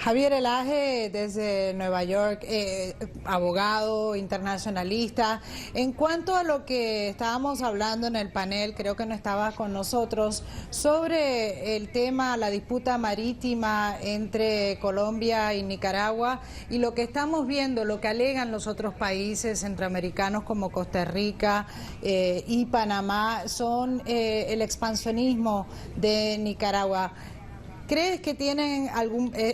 Javier Elaje, desde Nueva York, abogado, internacionalista. En cuanto a lo que estábamos hablando en el panel, creo que no estaba con nosotros, sobre el tema, la disputa marítima entre Colombia y Nicaragua, y lo que estamos viendo, lo que alegan los otros países centroamericanos como Costa Rica y Panamá, son el expansionismo de Nicaragua. ¿Crees que tienen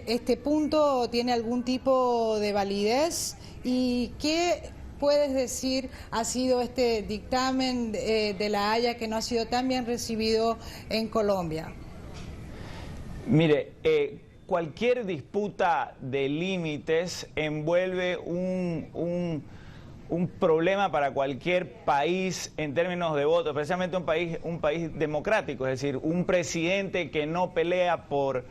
este punto tiene algún tipo de validez? ¿Y qué puedes decir ha sido este dictamen de La Haya que no ha sido tan bien recibido en Colombia? Mire, cualquier disputa de límites envuelve un problema para cualquier país en términos de votos, especialmente un país democrático, es decir, un presidente que no pelea por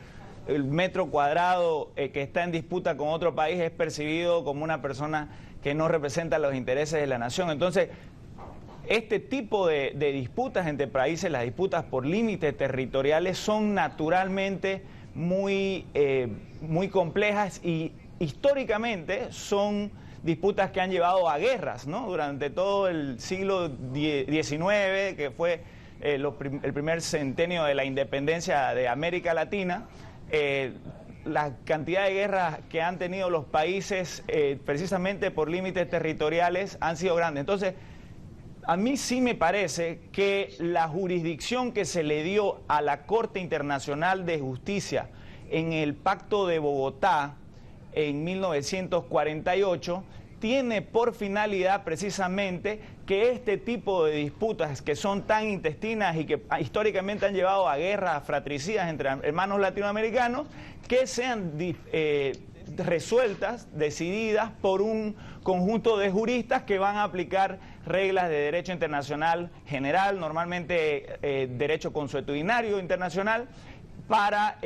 el metro cuadrado que está en disputa con otro país es percibido como una persona que no representa los intereses de la nación. Entonces, este tipo de disputas entre países, las disputas por límites territoriales, son naturalmente muy complejas y históricamente son disputas que han llevado a guerras, ¿no? Durante todo el siglo XIX, que fue el primer centenio de la independencia de América Latina, la cantidad de guerras que han tenido los países precisamente por límites territoriales han sido grandes. Entonces, a mí sí me parece que la jurisdicción que se le dio a la Corte Internacional de Justicia en el Pacto de Bogotá en 1948 tiene por finalidad precisamente que este tipo de disputas que son tan intestinas y que históricamente han llevado a guerras fratricidas entre hermanos latinoamericanos, que sean resueltas, decididas por un conjunto de juristas que van a aplicar reglas de derecho internacional general, normalmente derecho consuetudinario internacional, para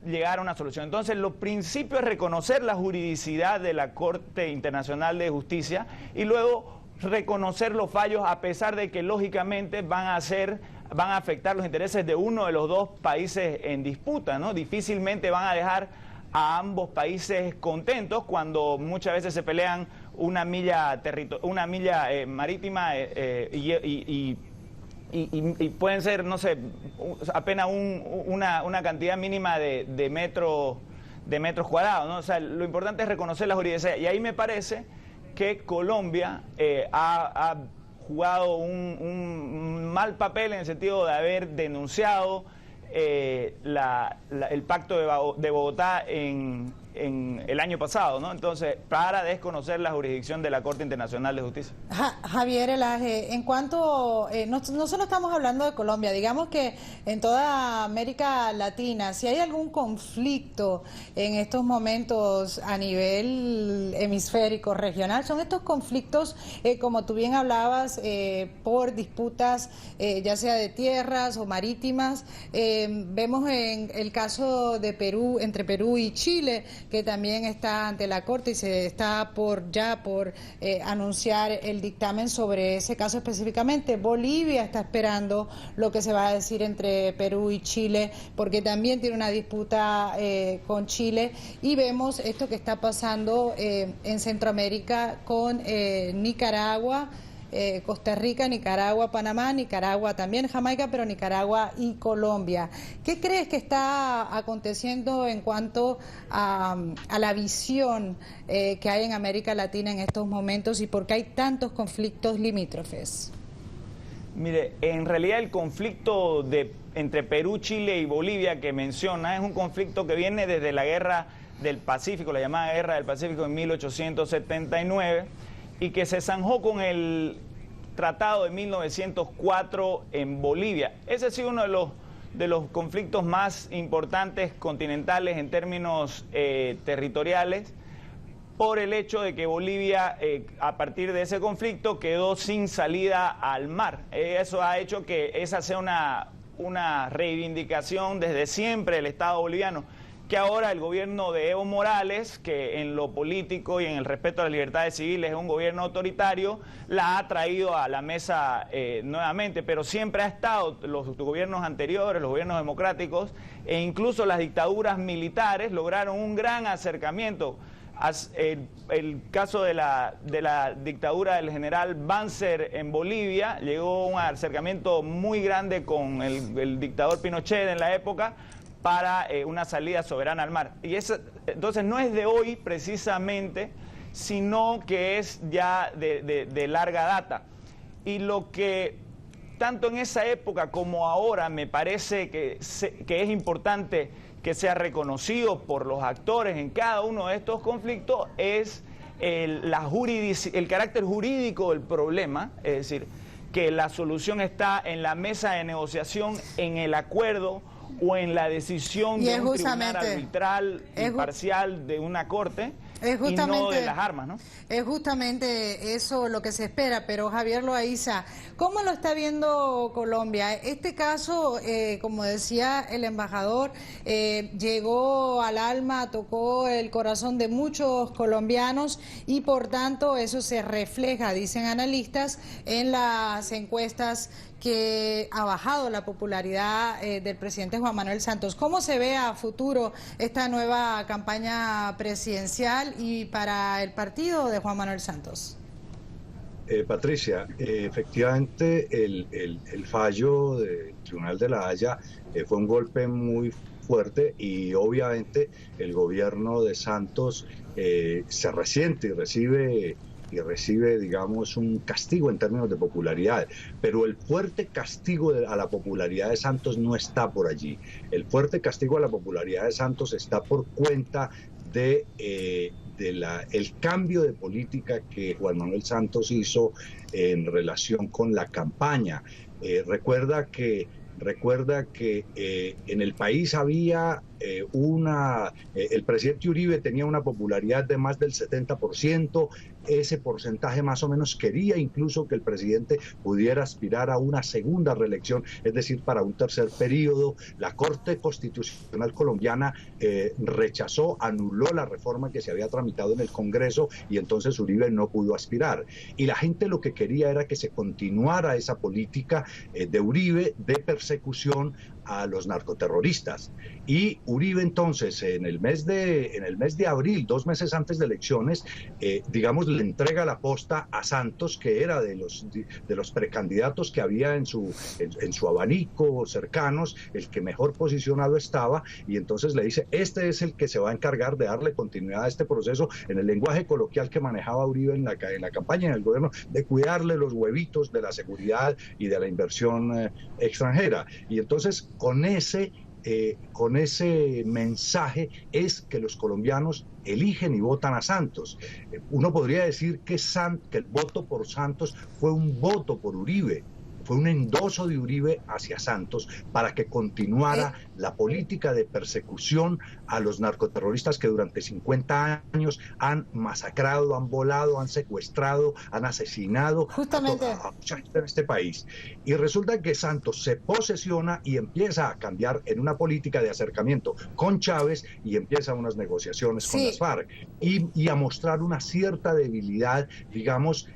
llegar a una solución. Entonces, lo principio es reconocer la juridicidad de la Corte Internacional de Justicia y luego reconocer los fallos, a pesar de que lógicamente van a afectar los intereses de uno de los dos países en disputa, ¿no? Difícilmente van a dejar a ambos países contentos cuando muchas veces se pelean una milla marítima y pueden ser, no sé, apenas una cantidad mínima de metros cuadrados, ¿no? O sea, lo importante es reconocer la juridicidad. Y ahí me parece que Colombia ha jugado un mal papel en el sentido de haber denunciado el Pacto de Bogotá en el año pasado, ¿no? Entonces, para desconocer la jurisdicción de la Corte Internacional de Justicia. Javier Elaje, en cuanto, no solo estamos hablando de Colombia, digamos que en toda América Latina, si hay algún conflicto en estos momentos a nivel hemisférico, regional, son estos conflictos, como tú bien hablabas, por disputas, ya sea de tierras o marítimas. Vemos en el caso de Perú, entre Perú y Chile, que también está ante la Corte y se está por anunciar el dictamen sobre ese caso específicamente. Bolivia está esperando lo que se va a decir entre Perú y Chile, porque también tiene una disputa con Chile, y vemos esto que está pasando en Centroamérica con Nicaragua, Costa Rica, Nicaragua, Panamá, Nicaragua también, Jamaica, pero Nicaragua y Colombia. ¿Qué crees que está aconteciendo en cuanto a la visión que hay en América Latina en estos momentos y por qué hay tantos conflictos limítrofes? Mire, en realidad el conflicto entre Perú, Chile y Bolivia que menciona es un conflicto que viene desde la Guerra del Pacífico, la llamada Guerra del Pacífico en 1879, y que se zanjó con el Tratado de 1904 en Bolivia. Ese ha sido uno de los conflictos más importantes continentales en términos territoriales, por el hecho de que Bolivia, a partir de ese conflicto, quedó sin salida al mar. Eso ha hecho que esa sea una reivindicación desde siempre del Estado boliviano, que ahora el gobierno de Evo Morales, que en lo político y en el respeto a las libertades civiles es un gobierno autoritario, la ha traído a la mesa nuevamente, pero siempre ha estado, los gobiernos anteriores, los gobiernos democráticos e incluso las dictaduras militares lograron un gran acercamiento. El caso de la dictadura del general Banzer en Bolivia, llegó un acercamiento muy grande con el dictador Pinochet en la época, para una salida soberana al mar. Y eso, entonces, no es de hoy precisamente, sino que es ya de larga data. Y lo que tanto en esa época como ahora me parece que es importante que sea reconocido por los actores en cada uno de estos conflictos es el carácter jurídico del problema, es decir, que la solución está en la mesa de negociación, en el acuerdo o en la decisión de un tribunal arbitral imparcial de una corte, y no de las armas, ¿no? Es justamente eso lo que se espera, pero Javier Loaiza, ¿cómo lo está viendo Colombia? Este caso, como decía el embajador, llegó al alma, tocó el corazón de muchos colombianos y por tanto eso se refleja, dicen analistas, en las encuestas que ha bajado la popularidad del presidente Juan Manuel Santos. ¿Cómo se ve a futuro esta nueva campaña presidencial y para el partido de Juan Manuel Santos? Patricia, efectivamente el fallo del Tribunal de la Haya fue un golpe muy fuerte y obviamente el gobierno de Santos se resiente y recibe, digamos, un castigo en términos de popularidad. Pero el fuerte castigo a la popularidad de Santos no está por allí. El fuerte castigo a la popularidad de Santos está por cuenta de el cambio de política que Juan Manuel Santos hizo en relación con la campaña. Recuerda que en el país había el presidente Uribe tenía una popularidad de más del 70%, ese porcentaje más o menos quería incluso que el presidente pudiera aspirar a una segunda reelección, es decir, para un tercer periodo. La Corte Constitucional colombiana anuló la reforma que se había tramitado en el Congreso y entonces Uribe no pudo aspirar. Y la gente lo que quería era que se continuara esa política de Uribe de persecución a los narcoterroristas. Y Uribe entonces en el mes de abril, 2 meses antes de elecciones, digamos, le entrega la posta a Santos, que era de los precandidatos que había en su abanico cercanos, el que mejor posicionado estaba, y entonces le dice, este es el que se va a encargar de darle continuidad a este proceso, en el lenguaje coloquial que manejaba Uribe en la campaña, en el gobierno, de cuidarle los huevitos de la seguridad y de la inversión extranjera. Y entonces con ese mensaje es que los colombianos eligen y votan a Santos. Uno podría decir que el voto por Santos fue un voto por Uribe, fue un endoso de Uribe hacia Santos para que continuara la política de persecución a los narcoterroristas que durante 50 años han masacrado, han volado, han secuestrado, han asesinado a mucha gente en este país. Y resulta que Santos se posesiona y empieza a cambiar en una política de acercamiento con Chávez y empieza unas negociaciones con las FARC y a mostrar una cierta debilidad, digamos,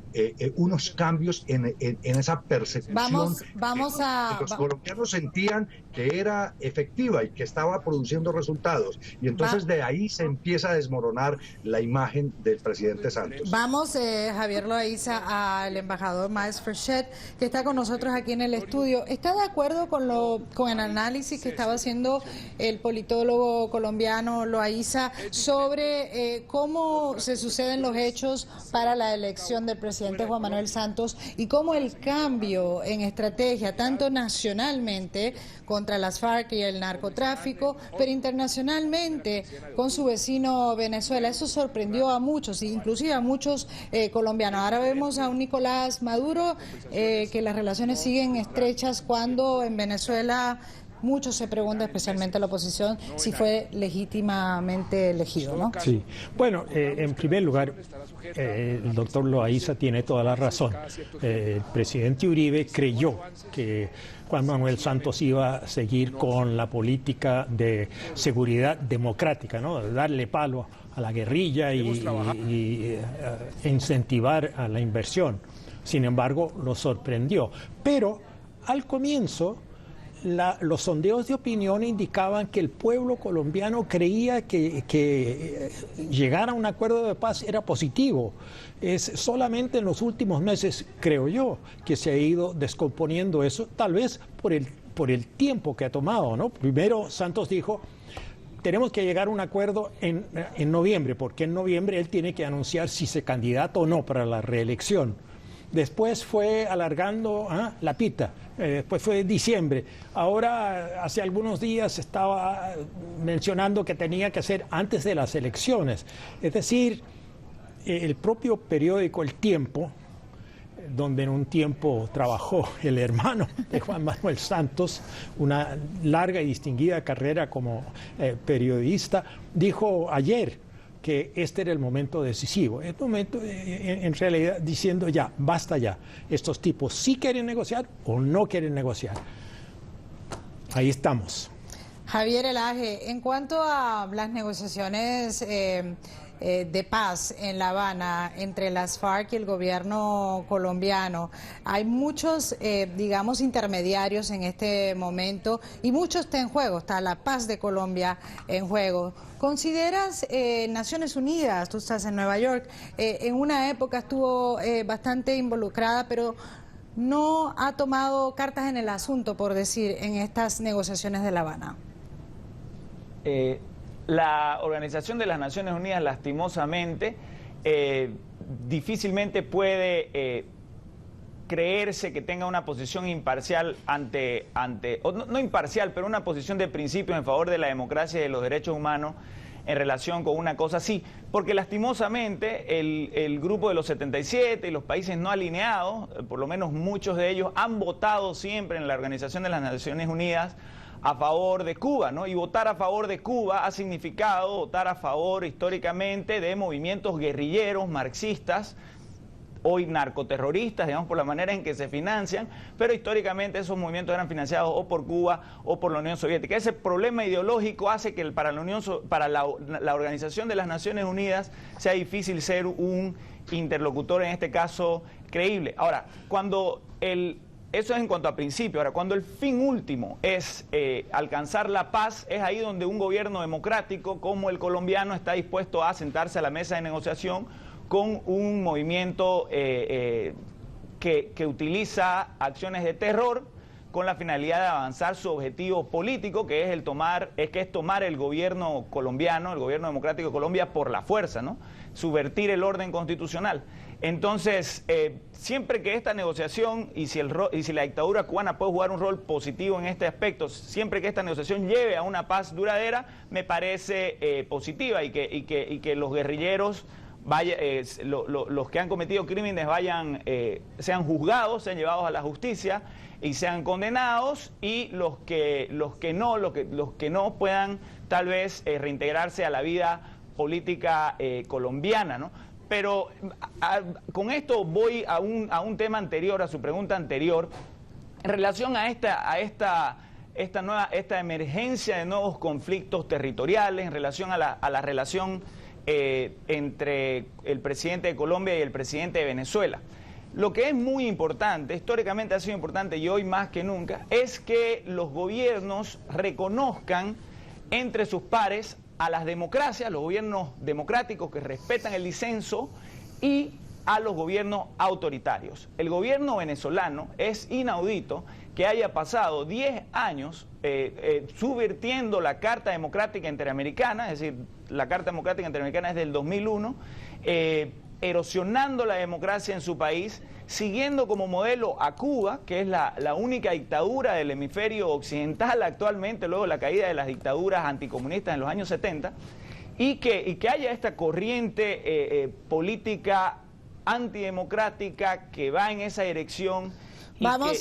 unos cambios en esa persecución que los colombianos sentían que era efectiva y que estaba produciendo resultados. Y entonces de ahí se empieza a desmoronar la imagen del presidente Santos. Vamos, Javier Loaiza, al embajador Maes Frechette, que está con nosotros aquí en el estudio. ¿Está de acuerdo con el análisis que estaba haciendo el politólogo colombiano Loaiza sobre cómo se suceden los hechos para la elección del presidente Juan Manuel Santos y cómo el cambio en estrategia, tanto nacionalmente contra las FARC y el narcotráfico, pero internacionalmente con su vecino Venezuela, eso sorprendió a muchos, inclusive a muchos colombianos? Ahora vemos a un Nicolás Maduro que las relaciones siguen estrechas cuando en Venezuela mucho se pregunta, especialmente la oposición, si fue legítimamente elegido, ¿no? Sí, bueno, en primer lugar, el doctor Loaiza tiene toda la razón. El presidente Uribe creyó que Juan Manuel Santos iba a seguir con la política de seguridad democrática, ¿no? De darle palo a la guerrilla y incentivar a la inversión. Sin embargo, lo sorprendió. Pero al comienzo, los sondeos de opinión indicaban que el pueblo colombiano creía que llegar a un acuerdo de paz era positivo. Es solamente en los últimos meses, creo yo, que se ha ido descomponiendo eso, tal vez por el tiempo que ha tomado, ¿no? Primero Santos dijo: tenemos que llegar a un acuerdo en noviembre, porque en noviembre él tiene que anunciar si se candidata o no para la reelección. Después fue alargando la pita, después fue diciembre. Ahora, hace algunos días estaba mencionando que tenía que ser antes de las elecciones. Es decir, el propio periódico El Tiempo, donde en un tiempo trabajó el hermano de Juan Manuel Santos, una larga y distinguida carrera como periodista, dijo ayer que este era el momento decisivo. El momento, en realidad, diciendo ya, basta ya. Estos tipos sí quieren negociar o no quieren negociar. Ahí estamos. Javier Elaje, en cuanto a las negociaciones de paz en La Habana entre las FARC y el gobierno colombiano, hay muchos, digamos, intermediarios en este momento y mucho está en juego, está la paz de Colombia en juego. ¿Consideras Naciones Unidas, tú estás en Nueva York, en una época estuvo bastante involucrada, pero no ha tomado cartas en el asunto, por decir, en estas negociaciones de La Habana? La Organización de las Naciones Unidas, lastimosamente, difícilmente puede creerse que tenga una posición imparcial no imparcial, pero una posición de principios en favor de la democracia y de los derechos humanos en relación con una cosa así, porque lastimosamente el grupo de los 77 y los países no alineados, por lo menos muchos de ellos, han votado siempre en la Organización de las Naciones Unidas a favor de Cuba, ¿no? Y votar a favor de Cuba ha significado votar a favor históricamente de movimientos guerrilleros, marxistas, hoy narcoterroristas, digamos, por la manera en que se financian, pero históricamente esos movimientos eran financiados o por Cuba o por la Unión Soviética. Ese problema ideológico hace que para la Organización de las Naciones Unidas sea difícil ser un interlocutor, en este caso, creíble. Ahora, eso es en cuanto a principio. Ahora, cuando el fin último es alcanzar la paz, es ahí donde un gobierno democrático como el colombiano está dispuesto a sentarse a la mesa de negociación con un movimiento que utiliza acciones de terror con la finalidad de avanzar su objetivo político, que es tomar el gobierno colombiano, el gobierno democrático de Colombia por la fuerza, ¿no? Subvertir el orden constitucional. Entonces, siempre que esta negociación y si la dictadura cubana puede jugar un rol positivo en este aspecto, siempre que esta negociación lleve a una paz duradera, me parece positiva y que los guerrilleros los que han cometido crímenes sean juzgados, sean llevados a la justicia y sean condenados, y los que no puedan tal vez reintegrarse a la vida política colombiana, ¿no? Pero con esto voy a un tema anterior, a su pregunta anterior, en relación a esta emergencia de nuevos conflictos territoriales, en relación a la relación entre el presidente de Colombia y el presidente de Venezuela. Lo que es muy importante, históricamente ha sido importante y hoy más que nunca, es que los gobiernos reconozcan entre sus pares a las democracias, los gobiernos democráticos que respetan el disenso, y a los gobiernos autoritarios. El gobierno venezolano es inaudito que haya pasado 10 años subvirtiendo la Carta Democrática Interamericana, es decir, la Carta Democrática Interamericana es del 2001, erosionando la democracia en su país, siguiendo como modelo a Cuba, que es la única dictadura del hemisferio occidental actualmente, luego de la caída de las dictaduras anticomunistas en los años 70, y que haya esta corriente política antidemocrática que va en esa dirección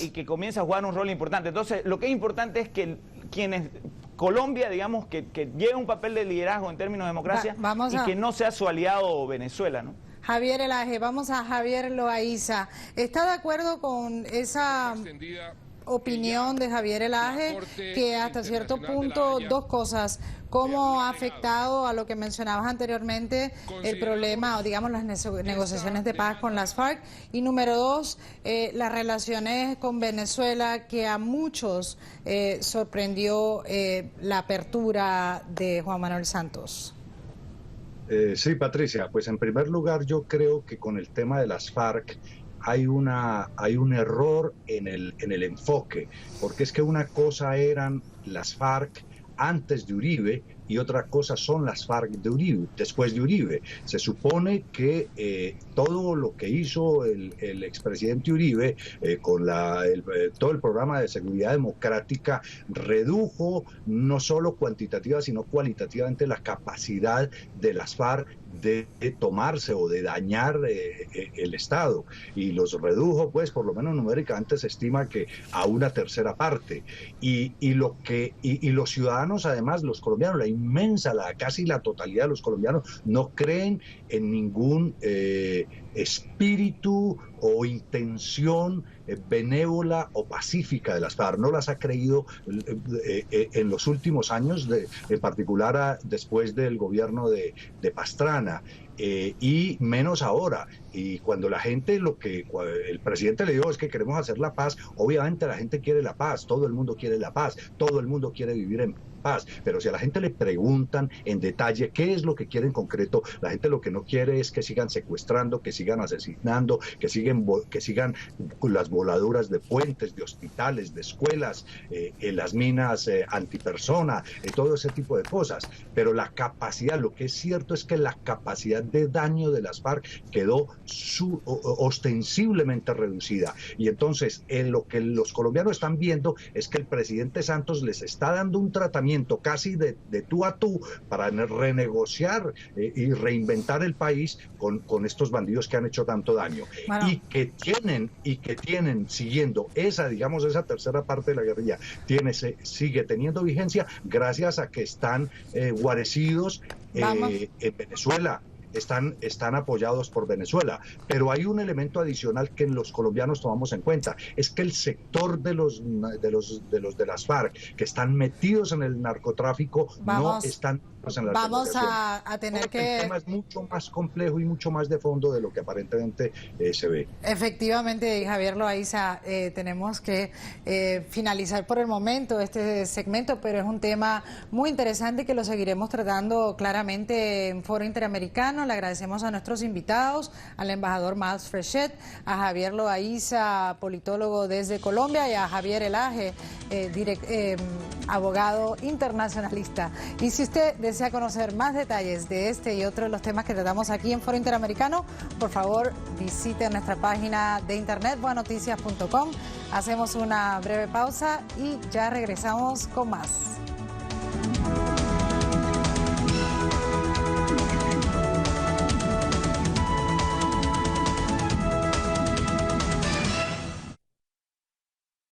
y que comienza a jugar un rol importante. Entonces, lo que es importante es que quienes Colombia, digamos, que lleve un papel de liderazgo en términos de democracia y que no sea su aliado Venezuela, ¿no? Javier Elaje, vamos a Javier Loaiza. ¿Está de acuerdo con esa opinión de Javier Elaje, que hasta cierto punto, dos cosas, cómo ha afectado a lo que mencionabas anteriormente el problema, o digamos las negociaciones de paz con las FARC, y número dos, las relaciones con Venezuela, que a muchos sorprendió la apertura de Juan Manuel Santos? Sí, Patricia, pues en primer lugar yo creo que con el tema de las FARC hay un error en el enfoque, porque es que una cosa eran las FARC antes de Uribe y otra cosa son las FARC de Uribe, después de Uribe. Se supone que todo lo que hizo el expresidente Uribe con todo el programa de seguridad democrática redujo no solo cuantitativa sino cualitativamente la capacidad de las FARC de tomarse o de dañar el Estado, y los redujo, pues por lo menos numéricamente se estima que a una tercera parte, y los ciudadanos, además los colombianos, casi la totalidad de los colombianos no creen en ningún espíritu o intención benévola o pacífica de las FARC. No las ha creído en los últimos años, en particular después del gobierno de Pastrana. Y menos ahora. Y cuando la gente, el presidente le dijo es que queremos hacer la paz, obviamente la gente quiere la paz, todo el mundo quiere la paz, todo el mundo quiere vivir en paz, pero si a la gente le preguntan en detalle qué es lo que quiere en concreto, la gente lo que no quiere es que sigan secuestrando, que sigan asesinando, que sigan las voladuras de puentes, de hospitales, de escuelas, en las minas antipersona, todo ese tipo de cosas. Pero la capacidad, lo que es cierto es que la capacidad de daño de las FARC quedó ostensiblemente reducida. Y entonces lo que los colombianos están viendo es que el presidente Santos les está dando un tratamiento casi de tú a tú para renegociar y reinventar el país con estos bandidos que han hecho tanto daño. Bueno. Y que tienen siguiendo esa tercera parte de la guerrilla, sigue teniendo vigencia gracias a que están guarecidos en Venezuela. Están apoyados por Venezuela, pero hay un elemento adicional que los colombianos tomamos en cuenta, es que el sector de las FARC que están metidos en el narcotráfico no están en la vamos a tener que... El tema es mucho más complejo y mucho más de fondo de lo que aparentemente se ve. Efectivamente, Javier Loaiza, tenemos que finalizar por el momento este segmento, pero es un tema muy interesante que lo seguiremos tratando claramente en Foro Interamericano. Le agradecemos a nuestros invitados, al embajador Miles Frechet, a Javier Loaiza, politólogo desde Colombia, y a Javier Elaje, abogado internacionalista. Y si usted desea conocer más detalles de este y otros de los temas que tratamos aquí en Foro Interamericano, por favor visite nuestra página de internet buenoticias.com. Hacemos una breve pausa y ya regresamos con más.